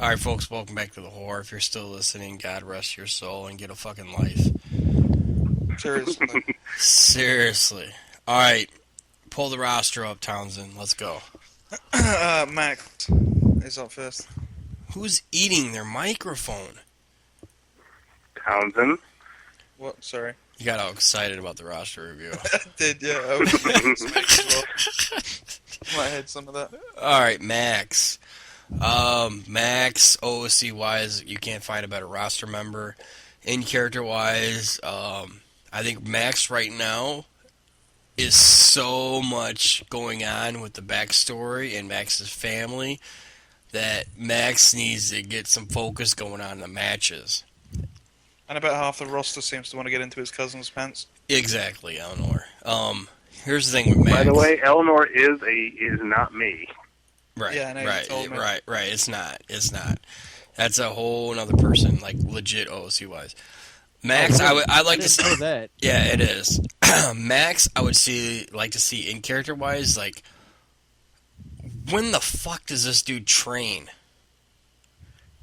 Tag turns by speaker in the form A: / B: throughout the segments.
A: Alright, folks, welcome back to the horror. If you're still listening, God rest your soul and get a fucking life.
B: Seriously.
A: Seriously. Alright, pull the roster up, Townsend. Let's go.
B: Max is up first.
A: Who's eating their microphone?
C: Townsend.
B: What? Sorry.
A: You got all excited about the roster review.
B: I did, yeah. I was might have had some of that.
A: Alright, Max. Max, OOC wise, you can't find a better roster member. In character wise, I think Max right now is so much going on with the backstory and Max's family that Max needs to get some focus going on in the matches.
B: And about half the roster seems to want to get into his cousin's pants.
A: Exactly, Eleanor. Here's the thing with Max.
C: By the way, Eleanor is not me.
A: Right,
B: Yeah, I know you
A: right,
B: told me.
A: right. It's not. That's a whole other person, like legit OOC wise. Max, I'd like to see
D: know that.
A: Yeah, it is. Max, I would like to see in character wise, like, when the fuck does this dude train?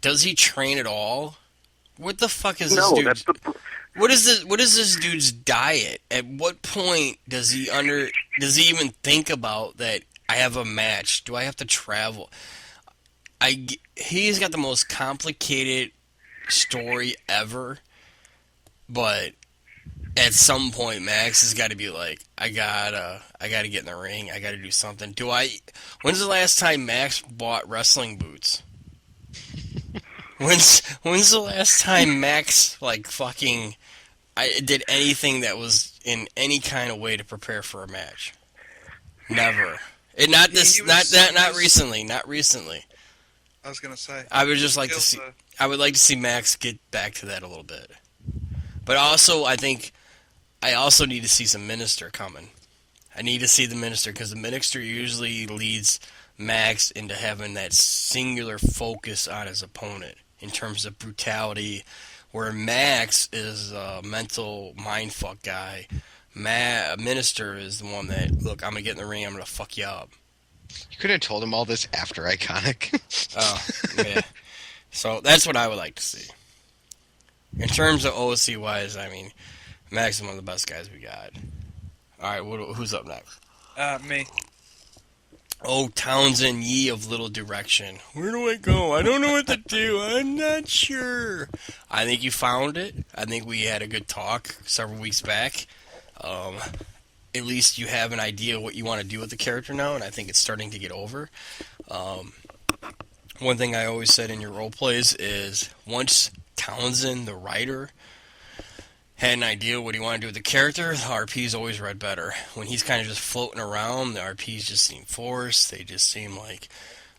A: Does he train at all? What the fuck is this
C: No,
A: dude?
C: that's the.
A: What is this dude's diet? At what point does he even think about that? I have a match. Do I have to travel? He's got the most complicated story ever, but at some point, Max has got to be like, I gotta get in the ring. I gotta do something. When's the last time Max bought wrestling boots? When's the last time Max did anything that was in any kind of way to prepare for a match? Never. Not recently. Not recently.
B: I was gonna say.
A: I would just like to see. I would like to see Max get back to that a little bit. But also, I think I also need to see some Minister coming. I need to see the Minister because the Minister usually leads Max into having that singular focus on his opponent in terms of brutality, where Max is a mental mindfuck guy. Minister is the one that, look, I'm going to get in the ring, I'm going to fuck you up.
E: You could have told him all this after Iconic.
A: Oh, yeah. So that's what I would like to see. In terms of OOC-wise, I mean, Max is one of the best guys we got. Alright, who's up next?
B: Me.
A: Oh, Townsend, ye of little direction. Where do I go? I don't know what to do. I'm not sure. I think you found it. I think we had a good talk several weeks back. At least you have an idea of what you want to do with the character now, and I think it's starting to get over. One thing I always said in your role plays is once Townsend, the writer, had an idea what he wanted to do with the character, the RPs always read better. When he's kind of just floating around, the RPs just seem forced. They just seem like,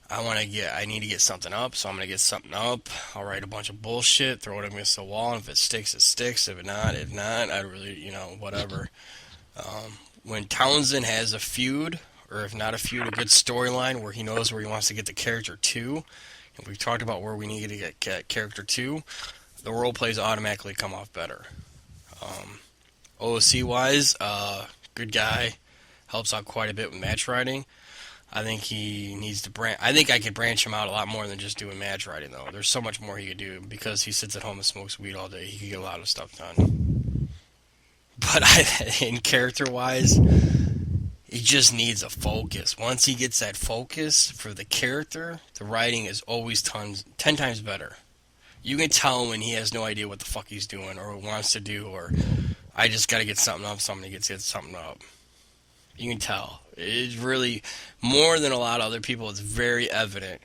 A: I need to get something up, so I'm going to get something up. I'll write a bunch of bullshit, throw it against the wall, and if it sticks, it sticks. If not, I really, whatever. When Townsend has a feud, or if not a feud, a good storyline where he knows where he wants to get the character to, and we've talked about where we need to get character to, the role plays automatically come off better. OOC-wise, good guy, helps out quite a bit with match writing. I think he needs to I think I could branch him out a lot more than just doing match writing, though. There's so much more he could do because he sits at home and smokes weed all day. He could get a lot of stuff done. But in character-wise, he just needs a focus. Once he gets that focus for the character, the writing is always 10 times better. You can tell when he has no idea what the fuck he's doing or wants to do, or I just got to get something up, somebody gets something up. You can tell. It's really, more than a lot of other people, it's very evident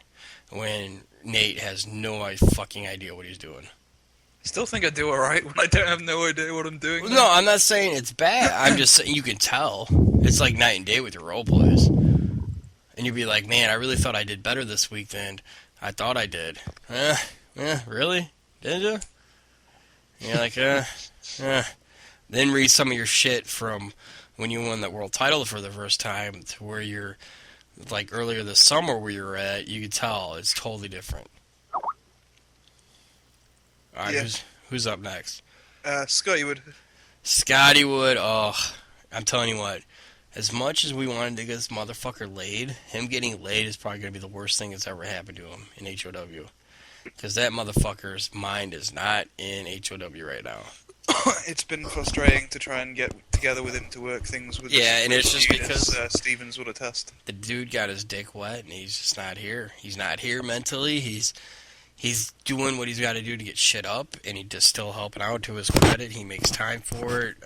A: when Nate has no fucking idea what he's doing.
B: Still think I do alright when I don't have no idea what I'm doing.
A: No, I'm not saying it's bad. I'm just saying you can tell. It's like night and day with your role plays. And you'd be like, man, I really thought I did better this week than I thought I did. Really? Did you? And you're like, Then read some of your shit from when you won the world title for the first time to where you're, like earlier this summer where you're at, you could tell it's totally different. Alright,
B: Yeah.
A: who's up next?
B: Scotty would.
A: Scotty Wood, oh, I'm telling you what, as much as we wanted to get this motherfucker laid, him getting laid is probably going to be the worst thing that's ever happened to him in HOW. Because that motherfucker's mind is not in HOW right now.
B: It's been frustrating to try and get together with him to work things with.
A: Yeah, and it's just
B: as,
A: because
B: Stevens would attest.
A: the dude got his dick wet and he's just not here. He's not here mentally. He's doing what he's got to do to get shit up, and he's just still helping out to his credit. He makes time for it.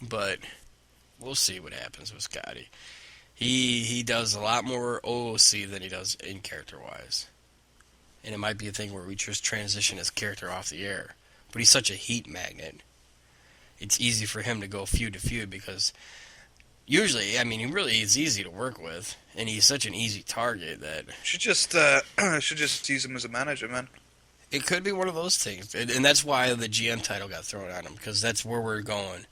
A: But we'll see what happens with Scotty. He does a lot more OOC than he does in character-wise. And it might be a thing where we just transition his character off the air. But he's such a heat magnet. It's easy for him to go feud to feud because usually, I mean, he really is easy to work with. And he's such an easy target that
B: Should just use him as a manager, man.
A: it could be one of those things. And that's why the GM title got thrown on him, because that's where we're going.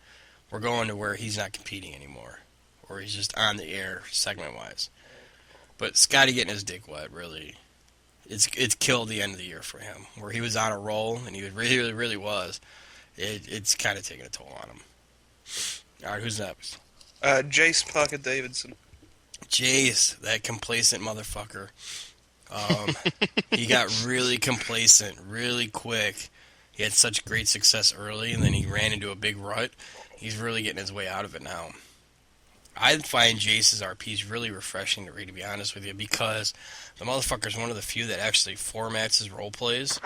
A: We're going to where he's not competing anymore. Or he's just on the air, segment-wise. But Scotty getting his dick wet, really, it's killed the end of the year for him. Where he was on a roll, and he really, really was. It's kind of taking a toll on him. All right, who's next?
B: Jace Parker Davidson.
A: Jace, that complacent motherfucker. He got really complacent really quick. He had such great success early, and then he ran into a big rut. He's really getting his way out of it now. I find Jace's RPs really refreshing to read, to be honest with you, because the motherfucker's one of the few that actually formats his role plays.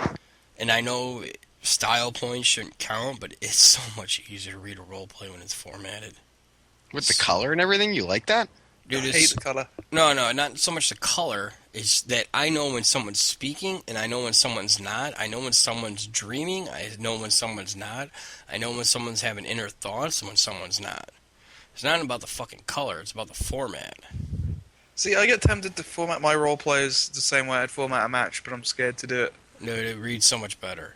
A: And I know style points shouldn't count, but it's so much easier to read a role play when it's formatted.
E: With the color and everything, you like that?
A: Dude,
B: I hate the color.
A: No, not so much the color. It's that I know when someone's speaking, and I know when someone's not. I know when someone's dreaming. I know when someone's not. I know when someone's having inner thoughts and when someone's not. It's not about the fucking color. It's about the format.
B: See, I get tempted to format my role plays the same way I'd format a match, but I'm scared to do it.
A: No, it reads so much better.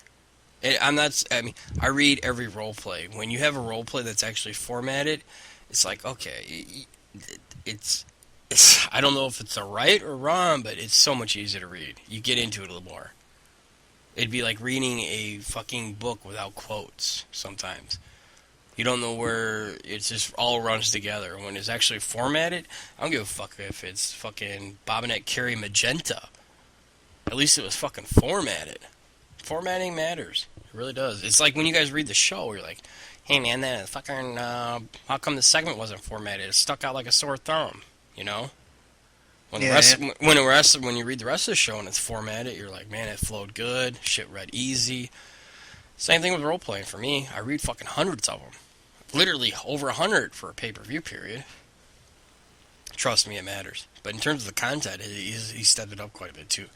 A: I read every role play. When you have a role play that's actually formatted, it's like, okay, it's I don't know if it's a right or wrong, but it's so much easier to read. You get into it a little more. It'd be like reading a fucking book without quotes sometimes. You don't know where it just all runs together. When it's actually formatted, I don't give a fuck if it's fucking Bobinette Carey Magenta. At least it was fucking formatted. Formatting matters. It really does. It's like when you guys read the show, you're like, hey man, that fucking, how come the segment wasn't formatted? It stuck out like a sore thumb, you know? When when you read the rest of the show and it's formatted, you're like, man, it flowed good, shit read easy. Same thing with role playing for me. I read fucking hundreds of them. Literally over 100 for a pay-per-view period. Trust me, it matters. But in terms of the content, he stepped it up quite a bit too.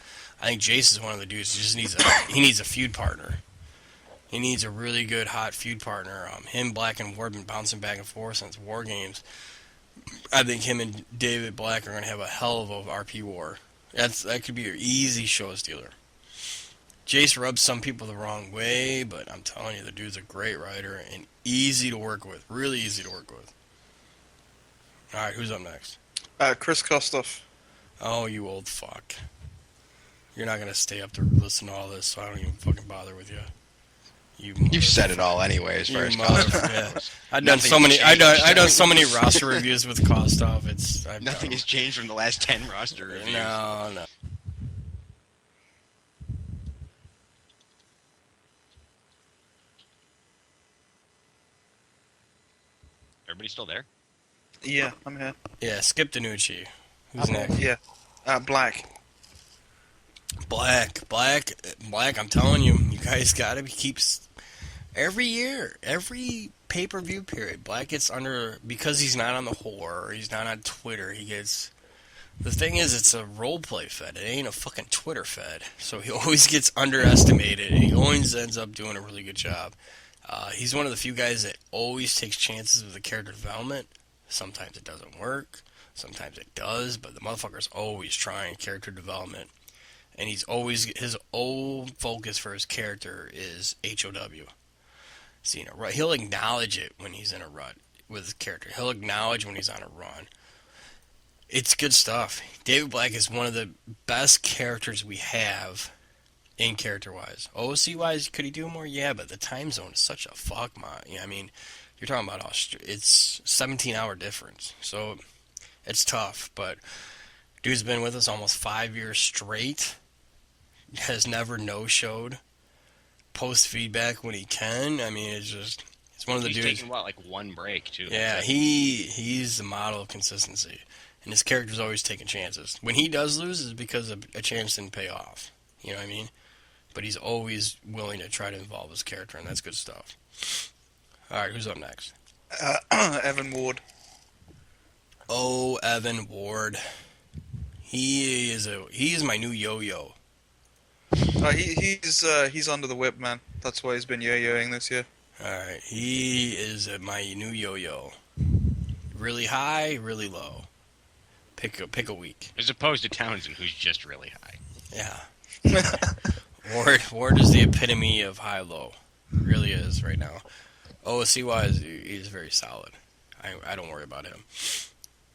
A: I think Jace is one of the dudes who just needs a feud partner. He needs a really good, hot feud partner. Him, Black, and Ward been bouncing back and forth since War Games. I think him and David Black are going to have a hell of a RP war. That could be an easy show stealer. Jace rubs some people the wrong way, but I'm telling you, the dude's a great writer and easy to work with. Really easy to work with. Alright, who's up next?
B: Chris Kostoff.
A: Oh, you old fuck. You're not going to stay up to listen to all this, so I don't even fucking bother with you.
E: You've said it all anyway, as far as
A: yeah. I've done so many roster reviews with Kostoff.
E: Nothing has changed from the last 10 roster reviews.
A: No.
E: Everybody still there?
B: Yeah, I'm here.
A: Yeah, Skip Danucci. Who's next?
B: Yeah. Black.
A: Black, I'm telling you, you guys gotta keep every year, every pay-per-view period, Black gets under, because he's not on the HOR, or he's not on Twitter, the thing is, it's a roleplay fed, it ain't a fucking Twitter fed, so he always gets underestimated, and he always ends up doing a really good job. He's one of the few guys that always takes chances with the character development. Sometimes it doesn't work, sometimes it does, but the motherfucker's always trying character development. And his whole focus for his character is HOW. See, he'll acknowledge it when he's in a rut with his character. He'll acknowledge when he's on a run. It's good stuff. David Black is one of the best characters we have in character-wise. OC-wise, could he do more? Yeah, but the time zone is such a fuck, man. I mean, you're talking about it's 17-hour difference. So it's tough, but dude's been with us almost 5 years straight. has never no-showed. Post feedback when he can. I mean, it's one of the
E: He's
A: dudes.
E: taking like one break too.
A: Yeah, he's the model of consistency, and his character's always taking chances. When he does lose, it's because a chance didn't pay off. You know what I mean? But he's always willing to try to involve his character, and that's good stuff. All right, who's up next?
B: Evan Ward.
A: Oh, Evan Ward. He is my new yo-yo.
B: He's under the whip, man. That's why he's been yo-yoing this year.
A: All right, he is my new yo-yo. Really high, really low. Pick a week.
E: As opposed to Townsend, who's just really high.
A: Yeah. Ward is the epitome of high-low. Really is right now. OSC-wise, he's very solid. I don't worry about him.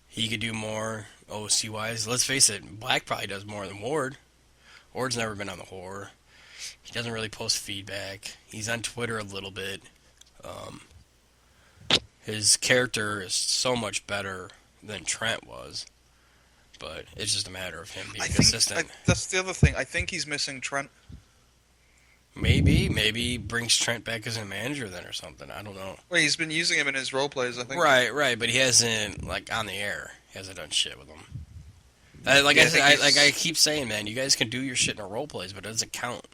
A: He could do more OSC-wise. Let's face it, Black probably does more than Ward. Ward's never been on the HOR. He doesn't really post feedback. He's on Twitter a little bit. His character is so much better than Trent was. But it's just a matter of him being consistent.
B: That's the other thing. I think he's missing Trent.
A: Maybe he brings Trent back as a manager then or something. I don't know.
B: Well, he's been using him in his role plays, I think.
A: Right, but he hasn't, like, on the air. He hasn't done shit with him. I keep saying, man, you guys can do your shit in a role plays, but it doesn't count.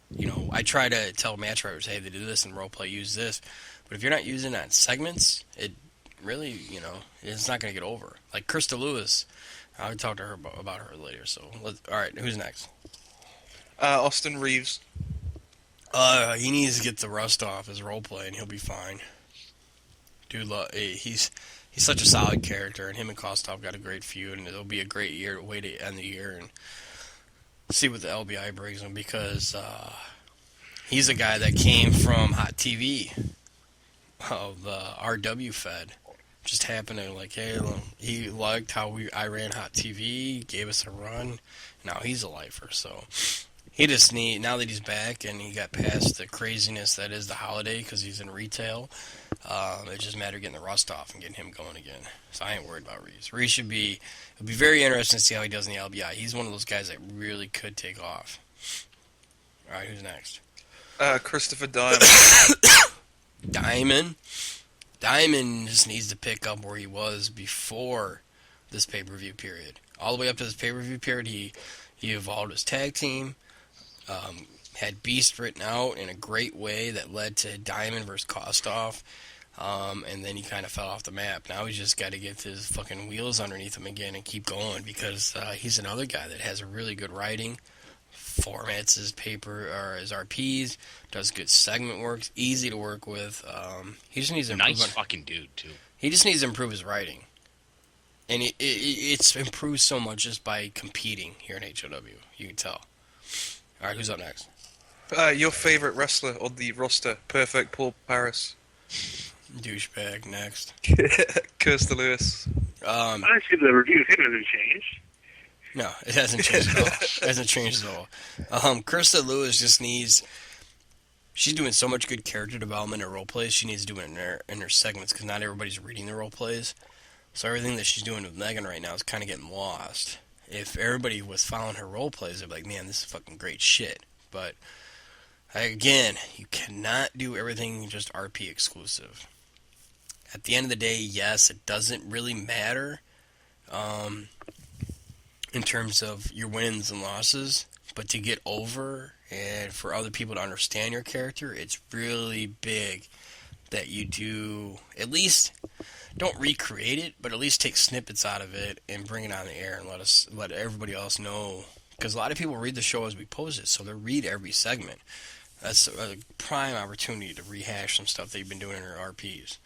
A: You know, I try to tell match writers, hey, they do this in role play, use this. But if you're not using it on segments, it really, you know, it's not going to get over. Like Krista Lewis, I'll talk to her about her later. So, all right, who's next?
B: Austin Reeves.
A: He needs to get the rust off his role play, and he'll be fine. Dude, he's such a solid character, and him and Kostov got a great feud, and it'll be a great way to end the year and see what the LBI brings him, because he's a guy that came from Hot TV, of the RW Fed. Just happened to, like, hey, he liked how I ran Hot TV, gave us a run. Now he's a lifer, so he just now that he's back and he got past the craziness that is the holiday because he's in retail, it just mattered getting the rust off and getting him going again. So I ain't worried about Reeves. Reeves it'll be very interesting to see how he does in the LBI. He's one of those guys that really could take off. All right, who's next?
B: Christopher Diamond.
A: Diamond just needs to pick up where he was before this pay-per-view period. All the way up to this pay-per-view period, he evolved his tag team, had Beast written out in a great way that led to Diamond versus Kostov, and then he kind of fell off the map. Now he's just got to get his fucking wheels underneath him again and keep going, because he's another guy that has a really good writing, formats his paper or his RPs, does good segment work, easy to work with. He just needs to improve.
E: Nice fucking dude too.
A: He just needs to improve his writing, and it's improved so much just by competing here in HOW. You can tell. All right, who's up next?
B: Your favorite wrestler on the roster, Perfect Paul Paris.
A: Douchebag next.
B: Kirsta Lewis.
C: I see the reviews. It hasn't changed.
A: No, it hasn't changed at all. It hasn't changed at all. Krista Lewis just needs... She's doing so much good character development in role plays. She needs to do it in her segments, because not everybody's reading the role plays. So everything that she's doing with Megan right now is kind of getting lost. If everybody was following her role plays, they'd be like, man, this is fucking great shit. But, again, you cannot do everything just RP exclusive. At the end of the day, yes, it doesn't really matter in terms of your wins and losses, but to get over and for other people to understand your character, it's really big that you do, at least, don't recreate it, but at least take snippets out of it and bring it on the air and let everybody else know. Because a lot of people read the show as we post it, so they read every segment. That's a prime opportunity to rehash some stuff that you've been doing in your RPs.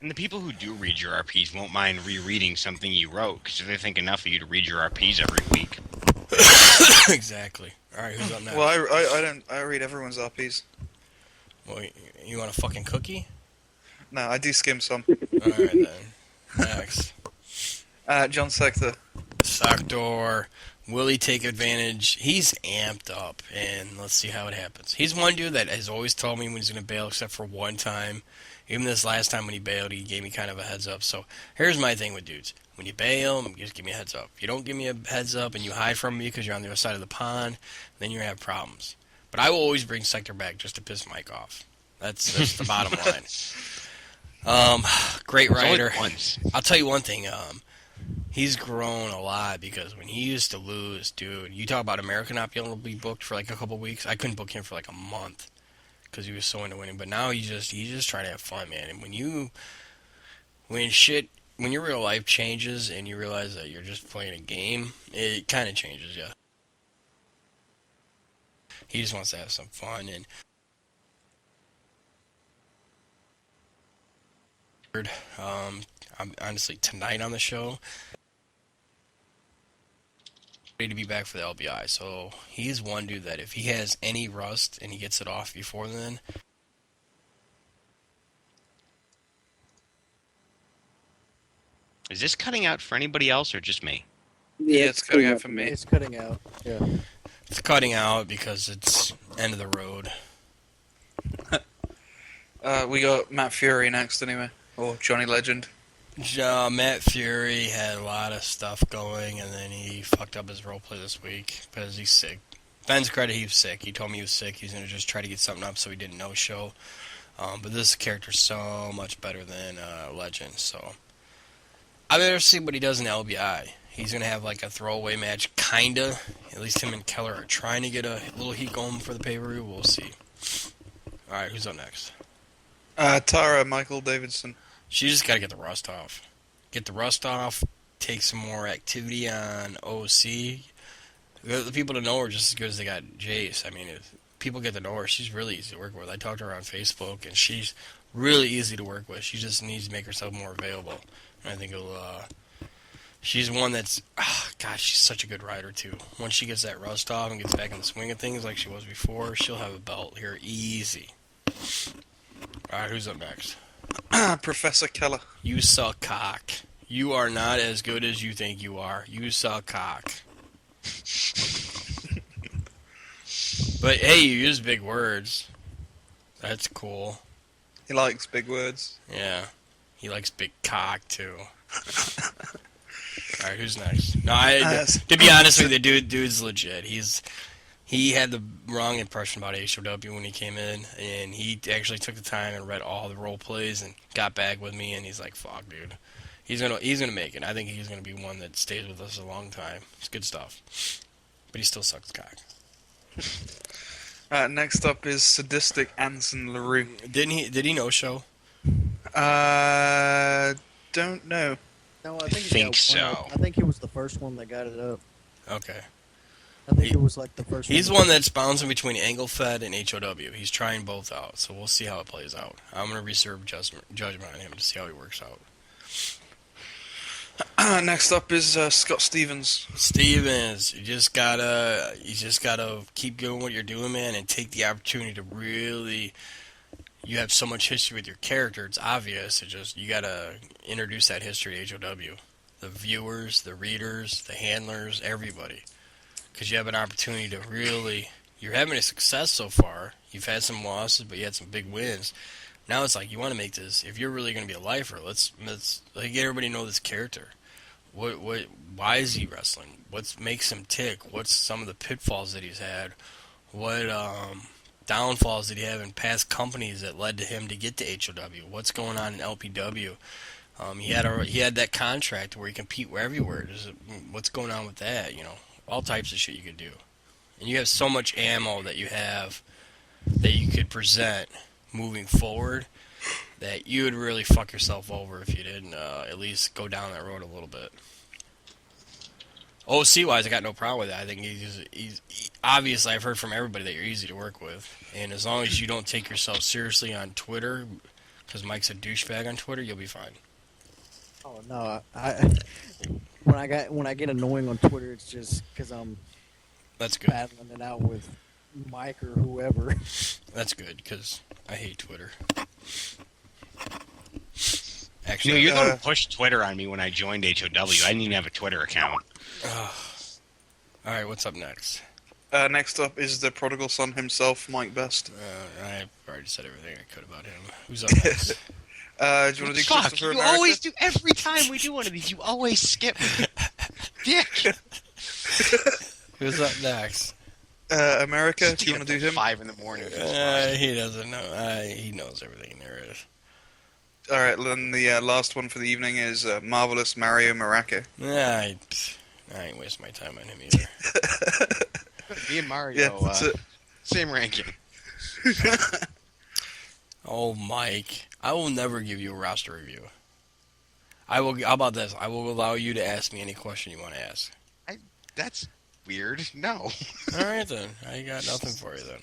E: And the people who do read your RPs won't mind rereading something you wrote, because they think enough of you to read your RPs every week.
A: Exactly. All right, who's up next?
B: Well, I don't. I read everyone's RPs.
A: Well, you want a fucking cookie?
B: No, I do skim some.
A: All right, then. Next.
B: John Sector.
A: Sector. Will he take advantage? He's amped up, and let's see how it happens. He's one dude that has always told me when he's going to bail, except for one time. Even this last time when he bailed, he gave me kind of a heads up. So here's my thing with dudes. When you bail, just give me a heads up. If you don't give me a heads up and you hide from me because you're on the other side of the pond, then you're going to have problems. But I will always bring Sector back just to piss Mike off. That's the bottom line. Great writer. I'll tell you one thing. He's grown a lot because when he used to lose, dude, you talk about American not being able to be booked for like a couple weeks. I couldn't book him for like a month because he was so into winning. But now he's just trying to have fun, man. And when your real life changes and you realize that you're just playing a game, it kind of changes you. He just wants to have some fun. And I'm honestly tonight on the show. Ready to be back for the LBI. So he's one dude that if he has any rust and he gets it off before then.
E: Is this cutting out for anybody else or just me?
B: Yeah, it's cutting out for me.
D: It's cutting out. Yeah.
A: It's cutting out because it's end of the road.
B: We got Matt Fury next anyway, or Johnny Legend.
A: Matt Fury had a lot of stuff going, and then he fucked up his roleplay this week because he's sick. Ben's credit, he was sick. He told me he was sick. He's going to just try to get something up so he didn't no-show. But this character's so much better than Legend, so I better see what he does in LBI. He's going to have like a throwaway match, kinda. At least him and Keller are trying to get a little heat going for the pay-per-view. We'll see. Alright, who's up next?
B: Tara Michael Davidson.
A: She just got to get the rust off. Get the rust off, take some more activity on OC. The people to know her just as good as they got Jace. I mean, if people get to know her, she's really easy to work with. I talked to her on Facebook, and she's really easy to work with. She just needs to make herself more available. And I think it'll... she's one that's... gosh, she's such a good rider, too. Once she gets that rust off and gets back in the swing of things like she was before, she'll have a belt here easy. Alright, who's up next?
B: Professor Keller.
A: You suck cock. You are not as good as you think you are. You suck cock. But hey, you use big words. That's cool.
B: He likes big words.
A: Yeah. He likes big cock, too. Alright, who's next? No, to be honest with you, dude's legit. He had the wrong impression about HOW when he came in, and he actually took the time and read all the role plays and got back with me, and he's like, fuck, dude. He's gonna make it. I think he's gonna be one that stays with us a long time. It's good stuff. But he still sucks cock.
B: Next up is Sadistic Anson LaRue.
A: Did he no show?
B: Don't know.
D: No,
E: I think so.
D: I think he was the first one that got it up.
A: Okay.
D: I think it was like the first one.
A: He's one that's bouncing between Angle Fed and HOW. He's trying both out, so we'll see how it plays out. I'm going to reserve judgment on him to see how he works out.
B: Next up is Scott Stevens.
A: Stevens, you just gotta keep doing what you're doing, man, and take the opportunity to really. You have so much history with your character; it's obvious. You gotta introduce that history to HOW, the viewers, the readers, the handlers, everybody, because you have an opportunity to really. You're having a success so far. You've had some losses, but you had some big wins. Now it's like you want to make this. If you're really going to be a lifer, let's get everybody to know this character. Why is he wrestling? What makes him tick? What's some of the pitfalls that he's had? What downfalls did he have in past companies that led to him to get to HOW? What's going on in LPW? He had that contract where he compete everywhere. What's going on with that? You know, all types of shit you could do. And you have so much ammo that you have that you could present moving forward that you would really fuck yourself over if you didn't at least go down that road a little bit. OC-wise, I got no problem with that. I think he's obviously, I've heard from everybody that you're easy to work with. And as long as you don't take yourself seriously on Twitter, because Mike's a douchebag on Twitter, you'll be fine.
D: Oh, no. When I get annoying on Twitter, it's just because I'm
A: That's good.
D: battling it out with Mike or whoever.
A: That's good, because I hate Twitter.
E: You
A: Actually,
E: know, you're the one who pushed Twitter on me when I joined HOW. I didn't even have a Twitter account.
A: All right, what's up next?
B: Next up is the prodigal son himself, Mike Best.
A: I already said everything I could about him. Who's up next?
B: Do you want to do
E: Fuck,
B: Christopher
E: you
B: America?
E: always do, every time we do one of these, you always skip me. Dick.
A: Who's up next?
B: America, do you want to do him?
E: 5 in the morning.
A: He doesn't know. He knows everything there is.
B: Alright, then the last one for the evening is Marvelous Mario Maraca.
A: I ain't wasting my time on him either.
E: Me and Mario,
B: Yeah, that's it.
E: same ranking.
A: Oh, Mike, I will never give you a roster review. I will. How about this? I will allow you to ask me any question you want to ask.
E: That's weird. No.
A: All right then. I got nothing for you then.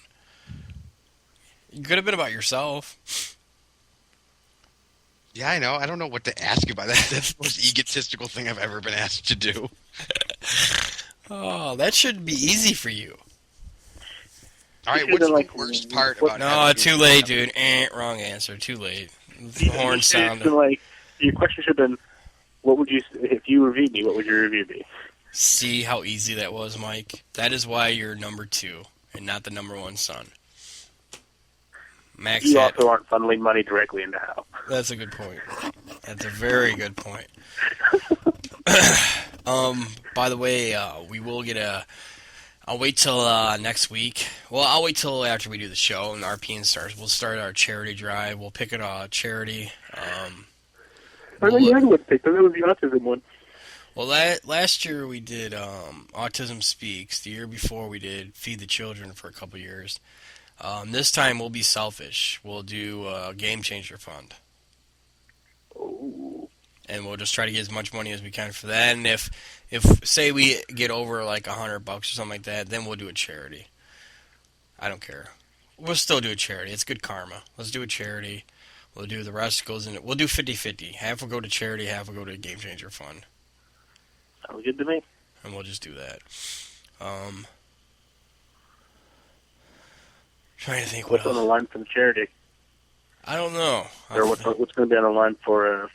A: You could have been about yourself.
E: Yeah, I know. I don't know what to ask about that. That's the most egotistical thing I've ever been asked to do.
A: Oh, that should be easy for you.
E: All right,
F: You
E: what's
F: should've,
E: the
F: like,
E: worst
F: what-
E: part about
A: No,
E: having
A: too late, dude. Wrong answer. Too late. The horn
F: It's been
A: sound.
F: like, your question should have been, what would you, if you reviewed me, what would your review be?
A: See how easy that was, Mike? That is why you're number 2 and not the number 1 son. Max
F: You
A: had,
F: also aren't funneling money directly into Hal.
A: That's a good point. That's a very good point. By the way, we will get a... I'll wait till next week. Well, I'll wait till after we do the show and the RPN starts. We'll start our charity drive. We'll pick a charity.
F: I know you had one picked, that was the autism one.
A: Well, last year we did Autism Speaks. The year before we did Feed the Children for a couple years. This time we'll be selfish. We'll do a Game Changer Fund.
F: Oh.
A: And we'll just try to get as much money as we can for that. And if say we get over like $100 or something like that, then we'll do a charity. I don't care. We'll still do a charity. It's good karma. Let's do a charity. We'll do the rest goes in it. We'll do 50-50. Half will go to charity, half will go to Game Changer Fund.
F: Sounds good to me.
A: And we'll just do that. Trying to think what
F: What's on the
A: else.
F: line for the charity?
A: I don't know.
F: Or what's going to be on the line for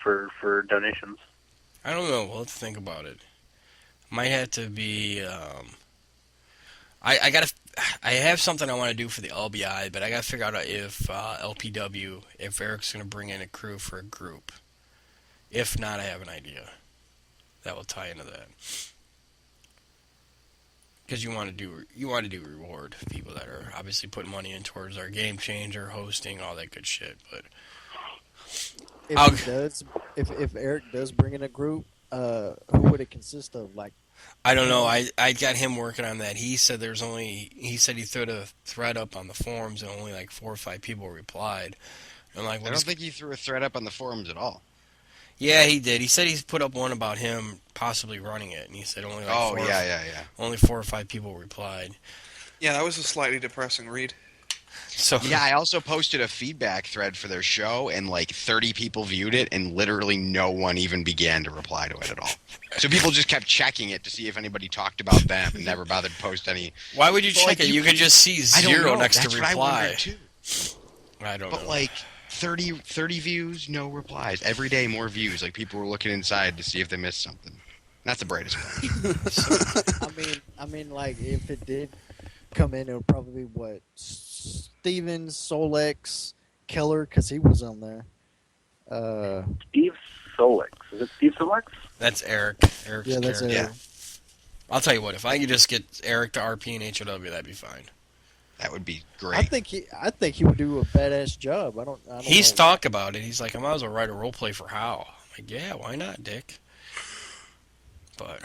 F: donations?
A: I don't know. We'll have to think about it. Might have to be. I have something I want to do for the LBI, but I got to figure out if LPW, if Eric's going to bring in a crew for a group. If not, I have an idea that will tie into that. Because you want to do reward people that are obviously putting money in towards our Game Changer, hosting, all that good shit. But
D: If Eric does bring in a group, who would it consist of? Like,
A: I don't know. I got him working on that. He said he threw a thread up on the forums and only like 4 or 5 people replied. I'm like,
E: I don't think he threw a thread up on the forums at all.
A: Yeah, he did. He said he's put up one about him possibly running it, and he said only like only 4 or 5 people replied.
B: Yeah, that was a slightly depressing read.
A: So
E: Yeah, I also posted a feedback thread for their show, and like 30 people viewed it, and literally no one even began to reply to it at all. So people just kept checking it to see if anybody talked about them and never bothered to post any.
A: why would you
E: But,
A: check
E: like,
A: it?
E: you
A: You could just see
E: I don't
A: 0
E: know.
A: next
E: That's
A: to
E: what I
A: reply.
E: wondered too.
A: I don't
E: But
A: know.
E: like 30 views, no replies. Every day more views. Like people were looking inside to see if they missed something. That's the brightest part.
D: I mean, like if it did come in, it would probably be what Stevens, Solex, Keller, because he was on there.
F: Steve Solex. Is it Steve Solex?
A: That's Eric. Eric's
D: Yeah, that's
A: character.
D: it.
E: Yeah.
A: I'll tell you what. If I could just get Eric to RP and HOW, that'd be fine.
E: That would be
D: I
E: great.
D: think he would do a badass job. I don't
A: He's
D: know.
A: talked about it. He's like, I might as well write a role play for Hal. I'm like, yeah, why not, Dick? But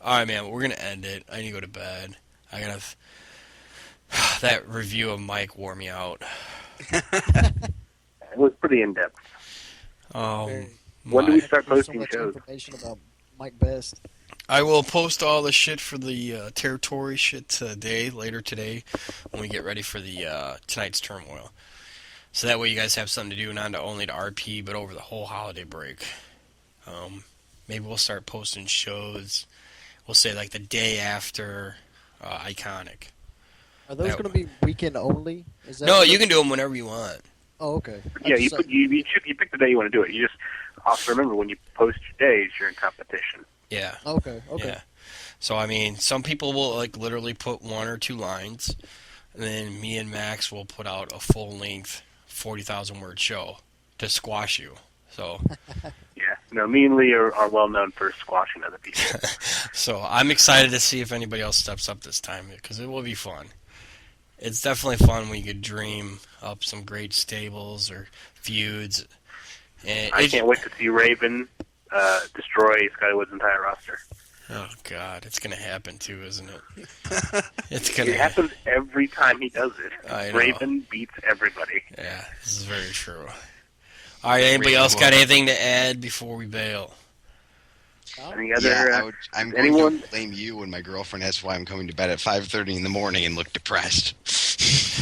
A: all right, man. We're gonna end it. I need to go to bed. I gotta. That review of Mike wore me out.
F: It was pretty in-depth.
D: Very-
F: When do we
A: my-
F: start
D: There's so
F: posting
D: much
F: shows?
D: information about Mike Best.
A: I will post all the shit for the territory shit later today, when we get ready for the tonight's turmoil. So that way you guys have something to do, not only to RP, but over the whole holiday break. Maybe we'll start posting shows. We'll say like the day after Iconic.
D: Are those
A: That-
D: going to be weekend only? Is that
A: No,
D: what
A: you
D: it-
A: can do them whenever you want.
D: Oh, okay.
F: Yeah, you
D: So-
F: pick the day you want to do it. You just also remember when you post your days, you're in competition.
A: Yeah.
D: Okay.
A: Yeah. So I mean, some people will like literally put 1 or 2 lines, and then me and Max will put out a full-length 40,000 word show to squash you. So
F: Yeah. No, me and Lee are well known for squashing other people.
A: so I'm excited to see if anybody else steps up this time because it will be fun. It's definitely fun when you could dream up some great stables or feuds. And
F: I can't wait to see Raven destroy Skywood's entire roster.
A: Oh God, it's gonna happen too, isn't it? It's
F: It
A: gonna.
F: happens every time he does it.
A: I know.
F: Raven beats everybody.
A: Yeah, this is very true. All right, anybody else got anything to add before we bail?
F: Any other?
E: I'm
F: anyone?
E: going to blame you when my girlfriend asks why I'm coming to bed at 5:30 in the morning and look depressed.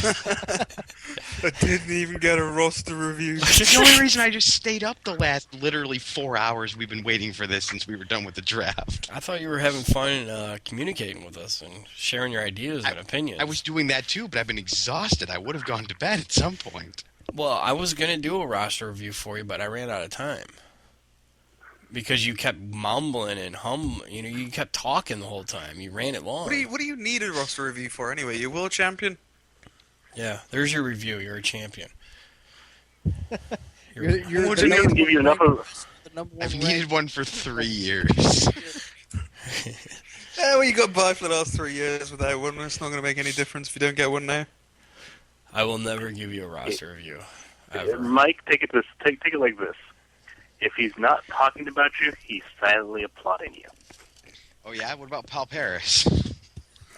B: I didn't even get a roster review.
E: That's the only reason I just stayed up the last literally 4 hours we've been waiting for this since we were done with the draft.
A: I thought you were having fun communicating with us and sharing your ideas and opinions.
E: I was doing that too, but I've been exhausted. I would have gone to bed at some point.
A: Well, I was gonna do a roster review for you, but I ran out of time because you kept mumbling and you kept talking the whole time. You ran it long.
B: What do you need a roster review for anyway? You're world champion.
A: Yeah, there's your review. You're a champion.
D: You're
F: Didn't even give you enough of.
D: the number one
E: I've
D: ranked-
E: needed one for 3 years.
B: Yeah, well, you got by for the last 3 years without one. It's not going to make any difference if you don't get one now.
A: I will never give you a roster review. Ever.
F: Mike, take it like this. If he's not talking about you, he's silently applauding you.
E: Oh yeah, what about Paul Paris?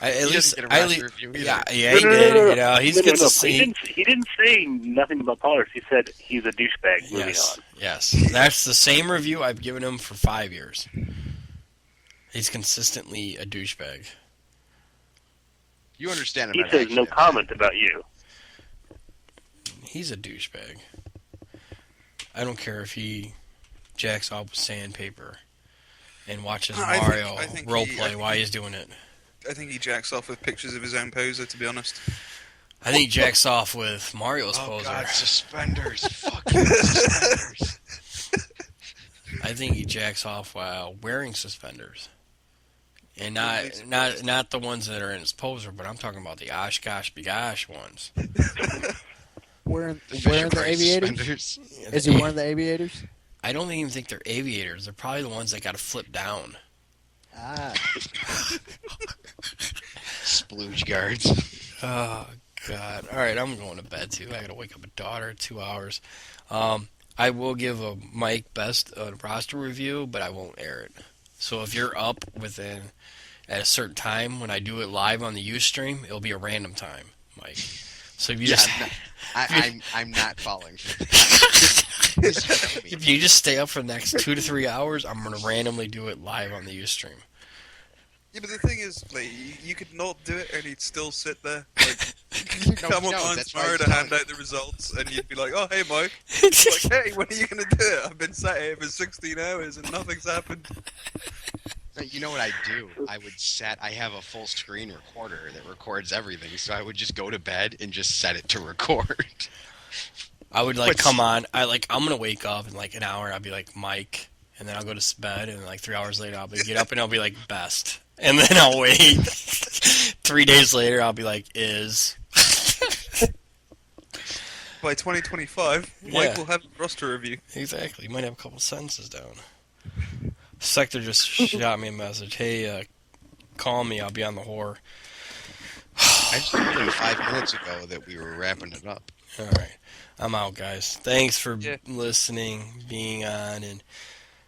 A: At
E: He
A: least,
E: doesn't get a roster review either.
A: yeah, he did. You know, he's
F: No,
A: gets
F: no,
A: to see.
F: He didn't say nothing about Pollard. He said he's a douchebag. Moving
A: Yes,
F: on.
A: yes. That's the same review I've given him for 5 years. He's consistently a douchebag.
E: You understand?
F: He
E: I'm not
F: says no
E: actually-
F: comment about you.
A: He's a douchebag. I don't care if he jacks off with sandpaper and watches Mario
B: I think
A: roleplay while he's doing it.
B: I think he jacks off with pictures of his own poser, to be honest.
A: I think he jacks off with Mario's
E: Oh
A: poser.
E: God, suspenders! Fucking suspenders!
A: I think he jacks off while wearing suspenders. And not the ones that are in his poser, but I'm talking about the Oshkosh Begosh ones.
D: wearing
E: Fisher
D: the
E: Price
D: aviators.
E: suspenders.
D: Is he wearing the aviators?
A: I don't even think they're aviators. They're probably the ones that got to flip down.
D: Ah,
E: Splooge guards.
A: Oh, God. All right, I'm going to bed, too. I got to wake up a daughter in 2 hours. I will give a Mike Best roster review, but I won't air it. So if you're up at a certain time when I do it live on the Ustream, it'll be a random time, Mike. So if you just
E: I'm not falling for that.
A: if you just stay up for the next 2 to 3 hours, I'm gonna randomly do it live on the Ustream.
B: Yeah, but the thing is, like, you could not do it and he'd still sit there. Like, you come online
E: that's why
B: tomorrow
E: he's
B: to hand
E: done it.
B: out the results, and you'd be like, "Oh, hey, Mike." Like, hey, when are you gonna do it? I've been sat here for 16 hours and nothing's happened.
E: You know what I do? I have a full screen recorder that records everything, so I would just go to bed and just set it to record.
A: I would
E: What's-
A: come on. I'm gonna wake up in like an hour. I'll be like Mike, and then I'll go to bed, and like 3 hours later I'll get up and I'll be like Best, and then I'll wait. 3 days later I'll be like Is.
B: By 2025,
A: Yeah.
B: Mike will have a roster review.
A: Exactly. You might have a couple sentences down. Sector just shot me a message. Hey, call me. I'll be on the whore.
E: I just told him 5 minutes ago that we were wrapping it up.
A: All right. I'm out, guys. Thanks for
B: Yeah.
A: listening, being on, and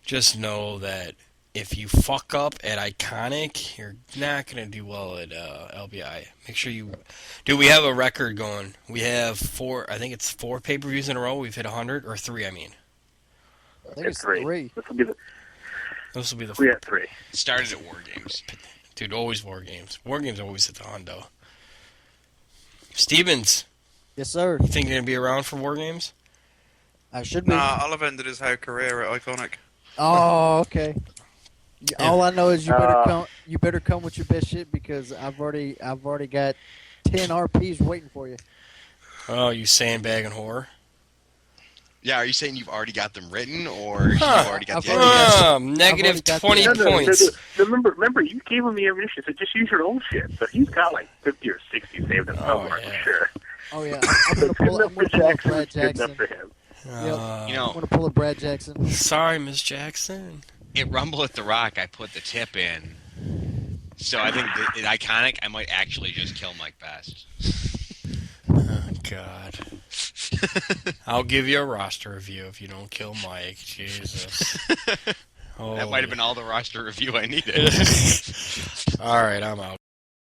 A: just know that if you fuck up at Iconic, you're not going to do well at LBI. Make sure you... Dude, we have a record going. We have 4 pay-per-views in a row. We've hit 100, or 3, I mean.
D: I think it's
F: Three.
D: three.
A: This will be the...
F: We got 3.
E: Started at War Games.
A: Dude, always War Games. War Games always hit the hundo. Stevens,
D: Yes, sir.
A: you think you're going to be around for War Games?
D: I should be.
B: Nah, I'll have ended his whole career at Iconic.
D: Oh, okay.
A: Yeah.
D: All I know is you better come. You better come with your best shit because I've already got 10 RPs waiting for you.
A: Oh, you sandbagging whore.
E: Yeah, are you saying you've already got them written, or you've
A: Huh.
E: already got
D: I've
E: the
D: already
E: ideas?
D: got
A: Negative
D: I've already got
A: 20
D: the-
F: No,
A: points.
F: remember, you gave him the ammunition, so just use your own shit. So he's got like 50 or 60 saved in somewhere,
A: yeah.
F: I'm sure.
D: Oh yeah, I'm
F: So
D: gonna
F: it's good
D: pull.
F: enough
D: I'm
F: for
D: gonna pull a
F: Jackson.
D: Brad
F: It's good
D: Jackson.
F: enough for him.
E: You
D: I'm
E: know,
D: gonna pull a Brad Jackson.
A: Sorry, Miss Jackson.
E: at Rumble at the Rock, I put the tip in. So I think that at Iconic, I might actually just kill Mike Best.
A: Oh, God. I'll give you a roster review if you don't kill Mike. Jesus.
E: That might have been all the roster review I needed.
A: All right, I'm out.